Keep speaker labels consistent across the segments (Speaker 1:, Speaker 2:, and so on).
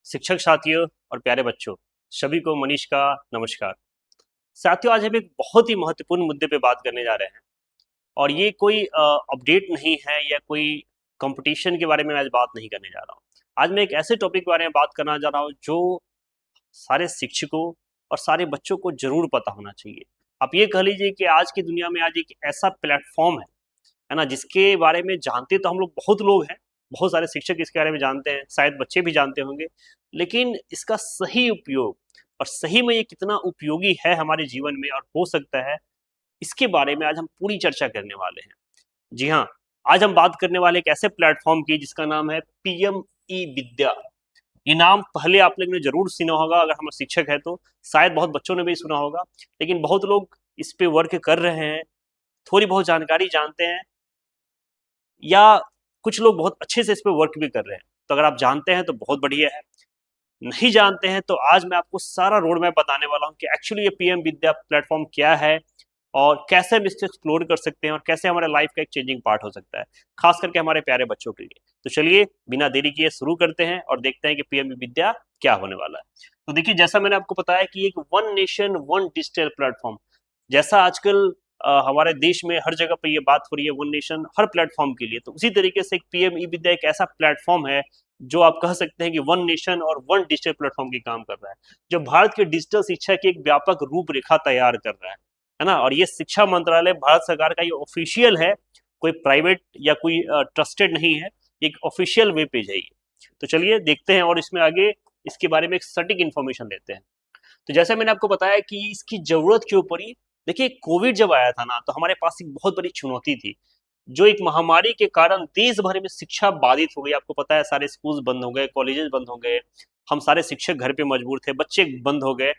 Speaker 1: शिक्षक साथियों और प्यारे बच्चों, सभी को मनीष का नमस्कार। साथियों, आज हम एक बहुत ही महत्वपूर्ण मुद्दे पे बात करने जा रहे हैं और ये कोई अपडेट नहीं है या कोई कंपटीशन के बारे में आज बात नहीं करने जा रहा हूँ। आज मैं एक ऐसे टॉपिक के बारे में बात करना जा रहा हूँ जो सारे शिक्षकों और सारे बच्चों को जरूर पता होना चाहिए। आप ये कह लीजिए कि आज की दुनिया में आज एक ऐसा प्लेटफॉर्म है ना, जिसके बारे में जानते तो हम लोग बहुत लोग हैं, बहुत सारे शिक्षक इसके बारे में जानते हैं, शायद बच्चे भी जानते होंगे, लेकिन इसका सही उपयोग और सही में ये कितना उपयोगी है हमारे जीवन में और हो सकता है, इसके बारे में आज हम पूरी चर्चा करने वाले हैं। जी हाँ, आज हम बात करने वाले एक ऐसे प्लेटफॉर्म की जिसका नाम है पीएम ई विद्या। ये नाम पहले आप लोगों ने जरूर सुना होगा, अगर हम शिक्षक है तो शायद बहुत बच्चों ने भी सुना होगा, लेकिन बहुत लोग इस पे वर्क कर रहे हैं, थोड़ी बहुत जानकारी जानते हैं या कुछ लोग बहुत अच्छे से इस पे वर्क भी कर रहे हैं। तो अगर आप जानते हैं तो बहुत बढ़िया है, नहीं जानते हैं तो आज मैं आपको सारा रोड मैप बताने वाला हूँ कि एक्चुअली ये पीएम विद्या प्लेटफॉर्म क्या है और कैसे हम इसको एक्सप्लोर कर सकते हैं और कैसे हमारे लाइफ का एक चेंजिंग पार्ट हो सकता है, खास करके हमारे प्यारे बच्चों के लिए। तो चलिए बिना देरी किए शुरू करते हैं और देखते हैं कि पीएम विद्या क्या होने वाला है। तो देखिए, जैसा मैंने आपको बताया कि एक one nation one digital platform, जैसा आजकल हमारे देश में हर जगह पर ये बात हो रही है वन नेशन हर प्लेटफॉर्म के लिए, तो उसी तरीके से एक पीएम ई विद्या एक ऐसा प्लेटफॉर्म है जो आप कह सकते हैं कि वन नेशन और वन डिजिटल प्लेटफॉर्म की काम कर रहा है, जो भारत की डिजिटल शिक्षा की एक व्यापक रूपरेखा तैयार कर रहा है ना। और ये शिक्षा मंत्रालय भारत सरकार का ये ऑफिशियल है, कोई प्राइवेट या कोई ट्रस्टेड नहीं है, एक ऑफिशियल वेब पेज है ये। तो चलिए देखते हैं और इसमें आगे इसके बारे में एक सटीक इन्फॉर्मेशन लेते हैं। तो जैसे मैंने आपको बताया कि इसकी जरूरत क्यों पड़ी, देखिए कोविड जब आया था ना, तो हमारे पास एक बहुत बड़ी चुनौती थी, जो एक महामारी के कारण देश भर में शिक्षा बाधित हो गई। आपको पता है, सारे स्कूल बंद हो गए, कॉलेजेस बंद हो गए, हम सारे शिक्षक घर पे मजबूर थे, बच्चे बंद हो गए।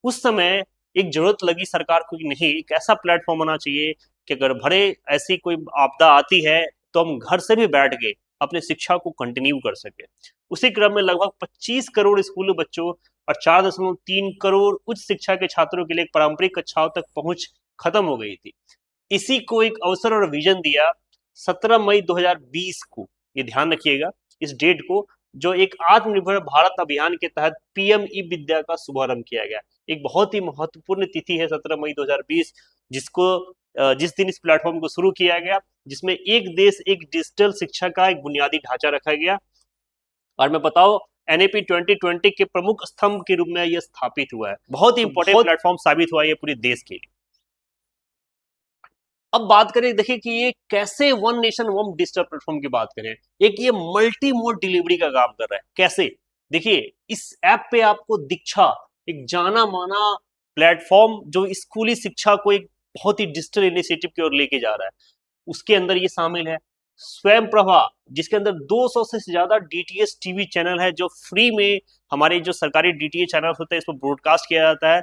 Speaker 1: उस समय एक जरूरत लगी सरकार को कि नहीं, एक ऐसा प्लेटफॉर्म होना चाहिए कि अगर भरे ऐसी कोई आपदा आती है तो हम घर से भी बैठ के अपने शिक्षा को कंटिन्यू कर सके। उसी क्रम में लगभग 25 करोड़ स्कूली बच्चों और 4.3 करोड़ उच्च शिक्षा के छात्रों के लिए पारंपरिक कक्षाओं तक पहुंच खत्म हो गई थी। इसी को एक अवसर और विजन दिया 17 मई 2020 को, ये ध्यान रखिएगा इस डेट को, जो एक आत्मनिर्भर भारत अभियान के तहत पीएम ई विद्या का शुभारंभ किया गया। एक बहुत ही महत्वपूर्ण तिथि है 17 मई 2020, जिस दिन इस प्लेटफॉर्म को शुरू किया गया, जिसमें एक देश एक डिजिटल शिक्षा का एक बुनियादी ढांचा रखा गया। और मैं बताऊं, एनएपी 2020 के प्रमुख स्तंभ के रूप में यह स्थापित हुआ है। बहुत ही इंपॉर्टेंट प्लेटफॉर्म साबित हुआ है ये पूरे देश के लिए। अब बात करें, देखिए कि ये कैसे one nation one digital platform की बात करें, एक ये मल्टी मोड डिलीवरी का काम कर रहा है। कैसे, देखिए इस ऐप पे आपको दीक्षा, एक जाना माना प्लेटफॉर्म जो स्कूली शिक्षा को एक बहुत ही डिजिटल इनिशिएटिव की ओर लेके जा रहा है, उसके अंदर ये शामिल है स्वयं प्रभा, जिसके अंदर 200 से ज्यादा डीटीएच टीवी चैनल है, जो फ्री में हमारे जो सरकारी डीटीएच चैनल होते हैं इस पर ब्रॉडकास्ट किया जाता है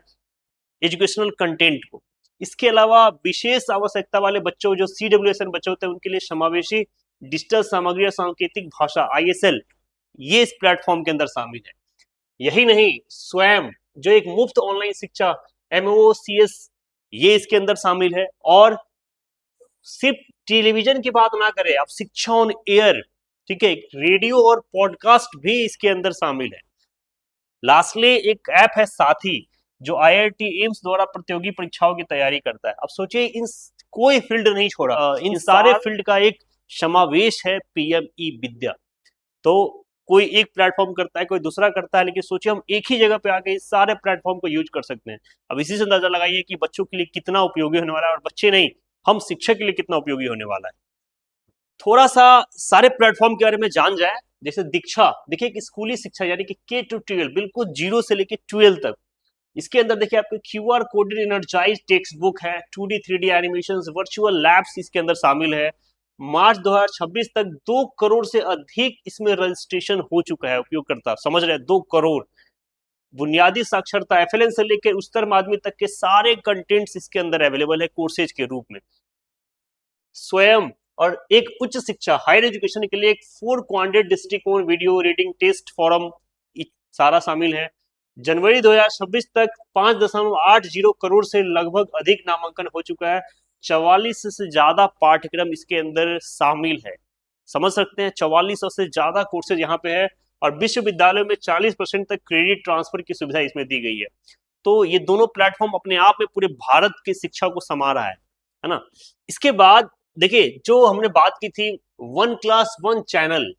Speaker 1: एजुकेशनल कंटेंट को। इसके अलावा विशेष आवश्यकता वाले बच्चों, जो CWSN बच्चे होते हैं, उनके लिए समावेशी डिजिटल सामग्री और सांकेतिक भाषा ISL, ये इस प्लेटफॉर्म के अंदर शामिल है। यही नहीं, स्वयं जो एक मुफ्त ऑनलाइन शिक्षा MOOCs, ये इसके अंदर शामिल है। और सिर्फ टेलीविजन की बात ना करें, आप शिक्षा ऑन एयर, ठीक है, रेडियो और पॉडकास्ट भी इसके अंदर शामिल है। लास्टली एक ऐप है साथी, जो IIT एम्स द्वारा प्रतियोगी परीक्षाओं की तैयारी करता है। अब सोचिए, इन कोई फील्ड नहीं छोड़ा, इन सारे फील्ड का एक समावेश है पीएम ई विद्या। तो कोई एक प्लेटफॉर्म करता है, कोई दूसरा करता है, लेकिन सोचिए हम एक ही जगह पे आके इस सारे प्लेटफॉर्म को यूज कर सकते हैं। अब इसी से अंदाजा लगाइए कि बच्चों के लिए कितना उपयोगी होने वाला है, और बच्चे नहीं, हम शिक्षक के लिए कितना उपयोगी होने वाला है। थोड़ा सा सारे प्लेटफॉर्म के बारे में जान जाए। जैसे दीक्षा, देखिए कि स्कूली शिक्षा यानी कि K to 12, बिल्कुल 0 से लेके 12 तक। इसके अंदर देखिए आपके QR coded energize textbook है, 2D 3D animations, virtual labs इसके अंदर शामिल है। मार्च 2026 तक 2 करोड़ से अधिक इसमें रजिस्ट्रेशन हो चुका है उपयोगकर्ता, समझ रहे हैं, 2 करोड़। बुनियादी साक्षरता FLN से लेकर उच्चतर माध्यमिक तक के सारे कंटेंट्स इसके अंदर अवेलेबल है कोर्सेज के रूप में। स्वयं और एक उच्च शिक्षा हायर एजुकेशन के लिए एक 4 क्वांटिटेटिव दृष्टिकोण, वीडियो, रीडिंग टेस्ट, फॉरम, सारा शामिल है। जनवरी 2026 तक 5.80 करोड़ से लगभग अधिक नामांकन हो चुका है। 44 से ज्यादा पाठ्यक्रम इसके अंदर शामिल है, समझ सकते हैं, 4400 से ज्यादा कोर्सेज यहाँ पे है। और विश्वविद्यालयों में 40% तक क्रेडिट ट्रांसफर की सुविधा इसमें दी गई है। तो ये दोनों प्लेटफॉर्म अपने आप में पूरे भारत की शिक्षा को समा रहा है ना। इसके बाद देखिए, जो हमने बात की थी one class one channel,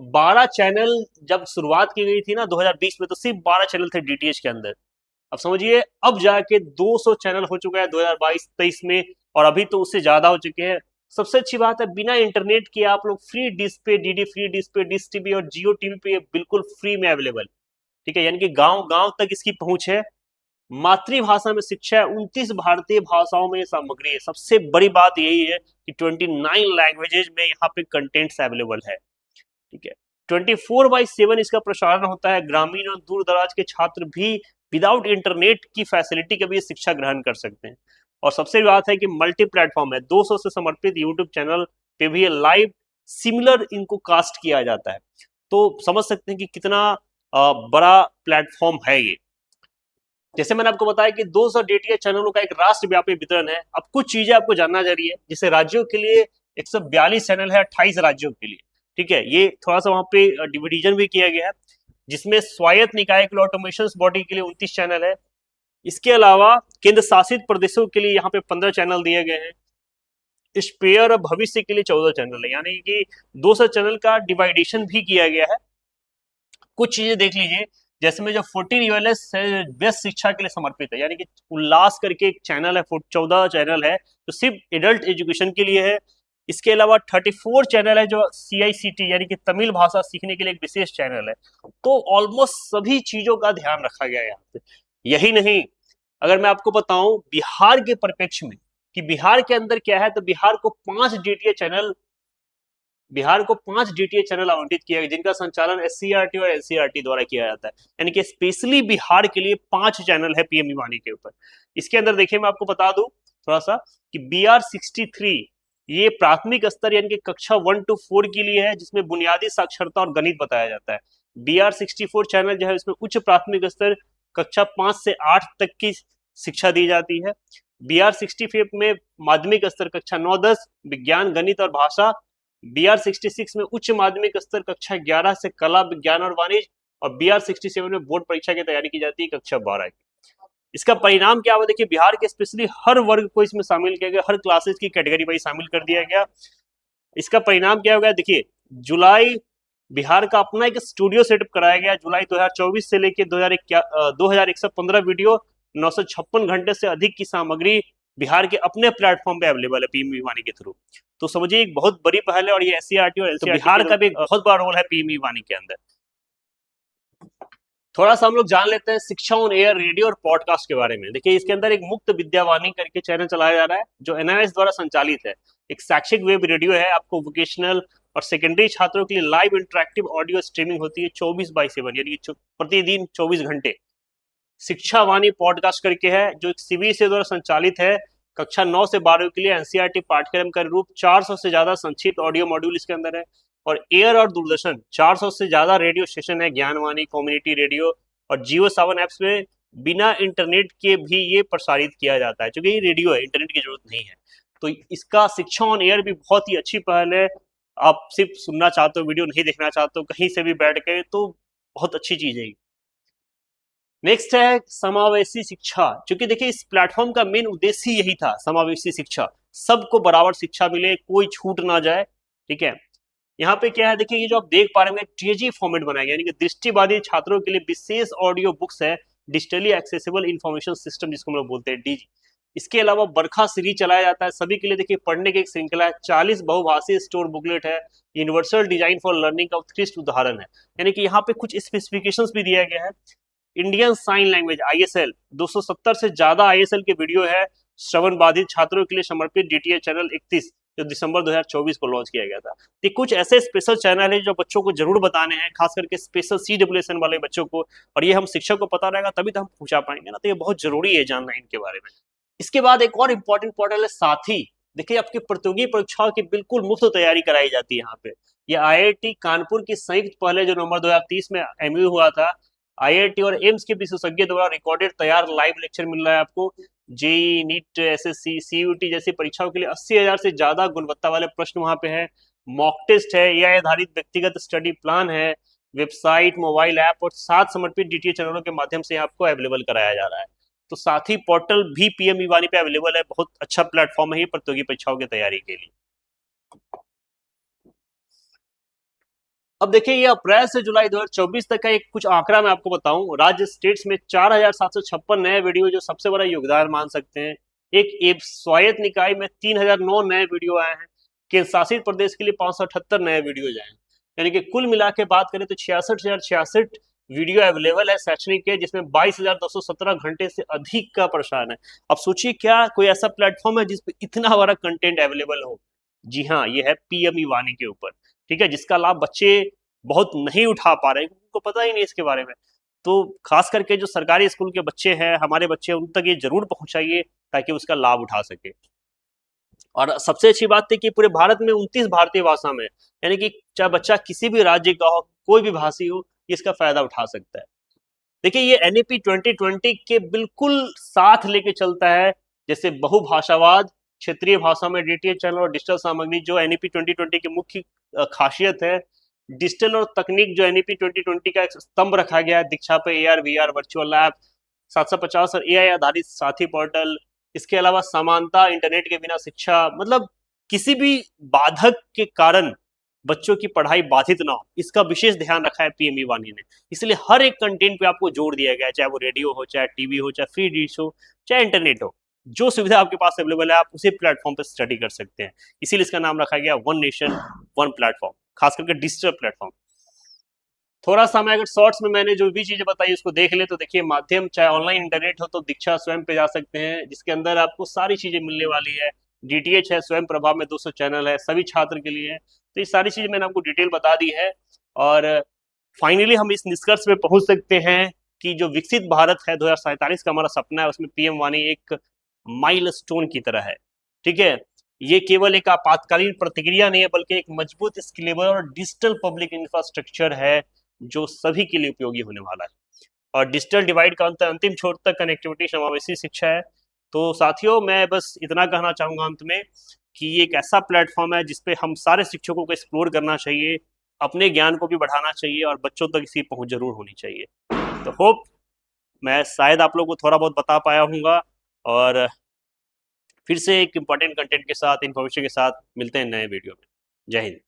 Speaker 1: 12 channel जब शुरुआत की गई थी ना 2020 में, तो सिर्फ 12 चैनल थे डीटीएच के अंदर। अब समझिए अब जाके 200 चैनल हो चुका है 2022-23 में, और अभी तो उससे ज्यादा हो चुके हैं। सबसे अच्छी बात है, बिना इंटरनेट के आप लोग फ्री डिश पे, डीडी फ्री डिश पे, डिश टीवी और जियो टीवी पे बिल्कुल फ्री में अवेलेबल। ठीक है, यानी कि गांव गांव तक इसकी पहुंच है। मातृभाषा में शिक्षा है, 29 भारतीय भाषाओं में सामग्री है। सबसे बड़ी बात यही है कि 29 लैंग्वेजेज में यहाँ पे कंटेंट्स अवेलेबल है। ठीक है, 24/7 इसका प्रसारण होता है। ग्रामीण और दूर दराज के छात्र भी विदाउट इंटरनेट की फैसिलिटी के भी शिक्षा ग्रहण कर सकते हैं। और सबसे बड़ी बात है कि मल्टी प्लेटफॉर्म है, 200 से समर्पित यूट्यूब चैनल पे भी लाइव सिमिलर इनको कास्ट किया जाता है। तो समझ सकते हैं कि कितना बड़ा प्लेटफॉर्म है ये। जैसे मैंने आपको बताया कि 200 डीटीएच चैनलों का एक राष्ट्रव्यापी वितरण है। अब कुछ चीजें आपको जानना जरूरी है, जैसे राज्यों के लिए 142 चैनल है 28 राज्यों के लिए। ठीक है, ये थोड़ा सा वहां पे डिविजन भी किया गया है, जिसमें स्वायत्त निकाय के लिए, ऑटोमेशन बॉडी के लिए 29 चैनल है। इसके अलावा केंद्र शासित प्रदेशों के लिए यहाँ पे 15 चैनल दिए गए हैं। स्पेयर और भविष्य के लिए 14 चैनल है, यानी कि 200 चैनल का डिवाइडेशन भी किया गया है। कुछ चीजें देख लीजिए, जैसे में जो 14 यूएलएस है बेस्ट शिक्षा के लिए समर्पित है, यानी कि उल्लास करके एक चैनल है, 14 चैनल है जो सिर्फ एडल्ट एजुकेशन के लिए है। इसके अलावा 34 चैनल है जो CICT यानी कि तमिल भाषा सीखने के लिए एक विशेष चैनल है। तो ऑलमोस्ट सभी चीजों का ध्यान रखा गया है यहाँ पे। यही नहीं, अगर मैं आपको बताऊं बिहार के परिप्रेक्ष्य में कि बिहार के अंदर क्या है, तो बिहार को 5 डीटीएच चैनल आवंटित किया गया, जिनका संचालन SCERT और NCERT द्वारा किया जाता है। यानी कि स्पेशली बिहार के लिए 5 चैनल है पीएम वाणी के ऊपर। इसके अंदर देखिए, मैं आपको बता दूं थोड़ा सा कि BR63 ये प्राथमिक स्तर यानी कि कक्षा 1 to 4 के लिए है, जिसमें बुनियादी साक्षरता और गणित बताया जाता है। BR64 चैनल जो है इसमें उच्च प्राथमिक स्तर कक्षा 5 से 8 तक की शिक्षा दी जाती है। BR65 में माध्यमिक स्तर कक्षा 9-10 विज्ञान, गणित और भाषा। BR66 में उच्च माध्यमिक स्तर कक्षा 11 से कला, विज्ञान और वाणिज्य। और BR67 में बोर्ड परीक्षा की तैयारी की जाती है कक्षा 12 की। इसका परिणाम क्या हुआ, देखिए बिहार के स्पेशली हर वर्ग को इसमें शामिल किया गया, हर क्लासेस की कैटेगरी वाइज शामिल कर दिया गया। इसका परिणाम क्या हो गया, देखिए जुलाई बिहार का अपना एक स्टूडियो सेटअप कराया गया। जुलाई 2024 से लेकर 2115 वीडियो, 956 घंटे से अधिक की सामग्री बिहार के अपने प्लेटफॉर्म पे अवेलेबल है पीएम वाणी के थ्रू। तो समझिए एक बहुत बड़ी पहल है, और ये SCERT और NCERT बिहार का भी एक बहुत बड़ा रोल है पीएम वाणी के अंदर। थोड़ा सा हम लोग जान लेते हैं शिक्षा ऑन एयर, रेडियो और पॉडकास्ट के बारे में। देखिए इसके अंदर एक मुक्त विद्यावाणी करके चैनल चलाया जा रहा है, जो NIS द्वारा संचालित है। एक शैक्षिक वेब रेडियो है, आपको वोकेशनल और सेकेंडरी छात्रों के लिए लाइव इंटरेक्टिव ऑडियो स्ट्रीमिंग होती है 24/7, यानी प्रतिदिन 24 घंटे। शिक्षा वाणी पॉडकास्ट करके है, जो एक CBSE द्वारा संचालित है। कक्षा 9 से 12 के लिए NCERT पाठ्यक्रम का रूप 400 से ज्यादा संक्षिप्त ऑडियो मॉड्यूल इसके अंदर है। और एयर और दूरदर्शन 400 से ज्यादा रेडियो स्टेशन है, ज्ञानवाणी, कम्युनिटी रेडियो और जियो सावन ऐप्स में बिना इंटरनेट के भी ये प्रसारित किया जाता है, क्योंकि ये रेडियो है, इंटरनेट की जरूरत नहीं है। तो इसका शिक्षा ऑन एयर भी बहुत ही अच्छी पहल है। आप सिर्फ सुनना चाहते हो, वीडियो नहीं देखना चाहते हो, कहीं से भी बैठ के, तो बहुत अच्छी चीज है। नेक्स्ट है समावेशी शिक्षा, क्योंकि देखिए इस प्लेटफॉर्म का मेन उद्देश्य ही यही था, समावेशी शिक्षा, सबको बराबर शिक्षा मिले, कोई छूट ना जाए। ठीक है, यहाँ पे क्या है, देखिए ये जो आप देख पा रहे हैं TG फॉर्मेट बनाया गया, यानी कि दृष्टिबाधित छात्रों के लिए विशेष ऑडियो बुक्स है, डिजिटली एक्सेसिबल इंफॉर्मेशन सिस्टम जिसको हम लोग बोलते हैं DG। इसके अलावा बरखा सीरीज चलाया जाता है सभी के लिए। देखिए पढ़ने की एक श्रृंखला है, 40 बहुभाषीय स्टोर बुकलेट है, यूनिवर्सल डिजाइन फॉर लर्निंग का उत्कृष्ट उदाहरण है। यानी कि यहाँ पे कुछ स्पेसिफिकेशंस भी दिया गया है। इंडियन साइन लैंग्वेज ISL 270 से ज्यादा ISL के वीडियो है। श्रवण बाधित छात्रों के लिए समर्पित DTH चैनल 31 जो दिसंबर 2024 को लॉन्च किया गया था। तो कुछ ऐसे स्पेशल चैनल है जो बच्चों को जरूर बताने हैं, खास करके स्पेशल CWSN वाले बच्चों को, और ये हम शिक्षक को पता रहेगा तभी तो हम पूछा पाएंगे ना, तो ये बहुत जरूरी है जानना इनके बारे में। इसके बाद एक और इम्पोर्टेंट पोर्टल है साथी। देखिए आपकी प्रतियोगी परीक्षाओं की बिल्कुल मुफ्त तैयारी कराई जाती है यहाँ पे। ये IIT कानपुर की संयुक्त पहले जो नवंबर 2030 में MU हुआ था, IIT और एम्स के विशेषज्ञ द्वारा रिकॉर्डेड तैयार लाइव लेक्चर मिल रहा है आपको। जेई, नीट, SSC, CUT जैसी परीक्षाओं के लिए 80,000 से ज्यादा गुणवत्ता वाले प्रश्न वहां पे है। मॉक टेस्ट है, AI आधारित व्यक्तिगत स्टडी प्लान है, वेबसाइट, मोबाइल ऐप और 7 समर्पित डीटीएच चैनलों के माध्यम से आपको अवेलेबल कराया जा रहा है। तो साथ ही पोर्टल भी पीएम ई-वाणी पे अवेलेबल है। बहुत अच्छा प्लेटफॉर्म है ये प्रतियोगी परीक्षाओं की तैयारी के लिए। अब देखिए, ये अप्रैल से जुलाई 2024 तक का एक कुछ आंकड़ा मैं आपको बताऊं। राज्य स्टेट्स में 4,756 नए वीडियो, जो सबसे बड़ा योगदान मान सकते हैं। एक स्वायत्त निकाय में 3,009 नए वीडियो आए हैं। केंद्र शासित प्रदेश के लिए 578 नए वीडियो आए हैं। यानी कि कुल मिला के बात करें तो 66,066 वीडियो अवेलेबल है शैक्षणिक के, जिसमें 22,217 घंटे से अधिक का प्रसारण है। अब सोचिए, क्या कोई ऐसा प्लेटफॉर्म है जिसपे इतना बड़ा कंटेंट अवेलेबल हो? जी हाँ, ये है पीएम ई-वाणी के ऊपर। ठीक है, जिसका लाभ बच्चे बहुत नहीं उठा पा रहे हैं, उनको पता ही नहीं इसके बारे में। तो खास करके जो सरकारी स्कूल के बच्चे हैं, हमारे बच्चे, उन तक ये जरूर पहुंचाइए ताकि उसका लाभ उठा सके। और सबसे अच्छी बात थी कि पूरे भारत में 29 भारतीय भाषा में, यानी कि चाहे बच्चा किसी भी राज्य का हो, कोई भी भाषी हो, इसका फायदा उठा सकता है। देखिए, ये एनईपी 2020 के बिल्कुल साथ लेके चलता है। जैसे बहुभाषावाद, क्षेत्रीय भाषा में डीटीएच चैनल और डिजिटल सामग्री, जो एनईपी 2020 की मुख्य खासियत है। डिजिटल और तकनीक, जो एनईपी 2020 का एक स्तंभ रखा गया है। दीक्षा पे एआर वीआर वर्चुअल लैब, 750 और एआई आधारित साथी पोर्टल। इसके अलावा समानता, इंटरनेट के बिना शिक्षा, मतलब किसी भी बाधक के कारण बच्चों की पढ़ाई बाधित ना हो, इसका विशेष ध्यान रखा है पीएम ई-वाणी ने। इसलिए हर एक कंटेंट पे आपको जोर दिया गया है, चाहे वो रेडियो हो, चाहे टीवी हो, चाहे फ्री डिश हो, चाहे इंटरनेट हो। जो सुविधा आपके पास अवेलेबल है, आप उसी प्लेटफॉर्म पे स्टडी कर सकते हैं। इसीलिए इसका नाम रखा गया वन नेशन वन प्लेटफॉर्म, खास करके डिजिटल प्लेटफॉर्म। थोड़ा सा मैं अगर शॉर्ट्स में मैंने जो भी चीजें बताई उसको देख ले, तो देखिए, माध्यम चाहे ऑनलाइन इंटरनेट हो तो दीक्षा स्वयं पे जा सकते हैं, जिसके अंदर आपको सारी चीजें मिलने वाली है। डीटीएच है, स्वयं प्रभा में 200 चैनल है, सभी छात्र के लिए है। तो ये सारी चीजें मैंने आपको डिटेल बता दी है। और फाइनली हम इस निष्कर्ष पे पहुंच सकते हैं कि जो विकसित भारत है 2047 का हमारा सपना है, उसमें पीएम वाणी एक माइलस्टोन की तरह है। ठीक है, ये केवल एक आपातकालीन प्रतिक्रिया नहीं है, बल्कि एक मजबूत, स्केलेबल और डिजिटल पब्लिक इंफ्रास्ट्रक्चर है, जो सभी के लिए उपयोगी होने वाला है। और डिजिटल डिवाइड का अंतिम छोर तक कनेक्टिविटी, समावेशी शिक्षा है। तो साथियों, मैं बस इतना कहना चाहूंगा अंत में कि ये एक ऐसा प्लेटफॉर्म है जिसपे हम सारे शिक्षकों को एक्सप्लोर करना चाहिए, अपने ज्ञान को भी बढ़ाना चाहिए और बच्चों तक इसकी पहुंच जरूर होनी चाहिए। तो होप मैं शायद आप लोगों को थोड़ा बहुत बता पाया हूँगा। और फिर से एक इम्पोर्टेंट कंटेंट के साथ, इन्फॉर्मेशन के साथ मिलते हैं नए वीडियो में। जय हिंद।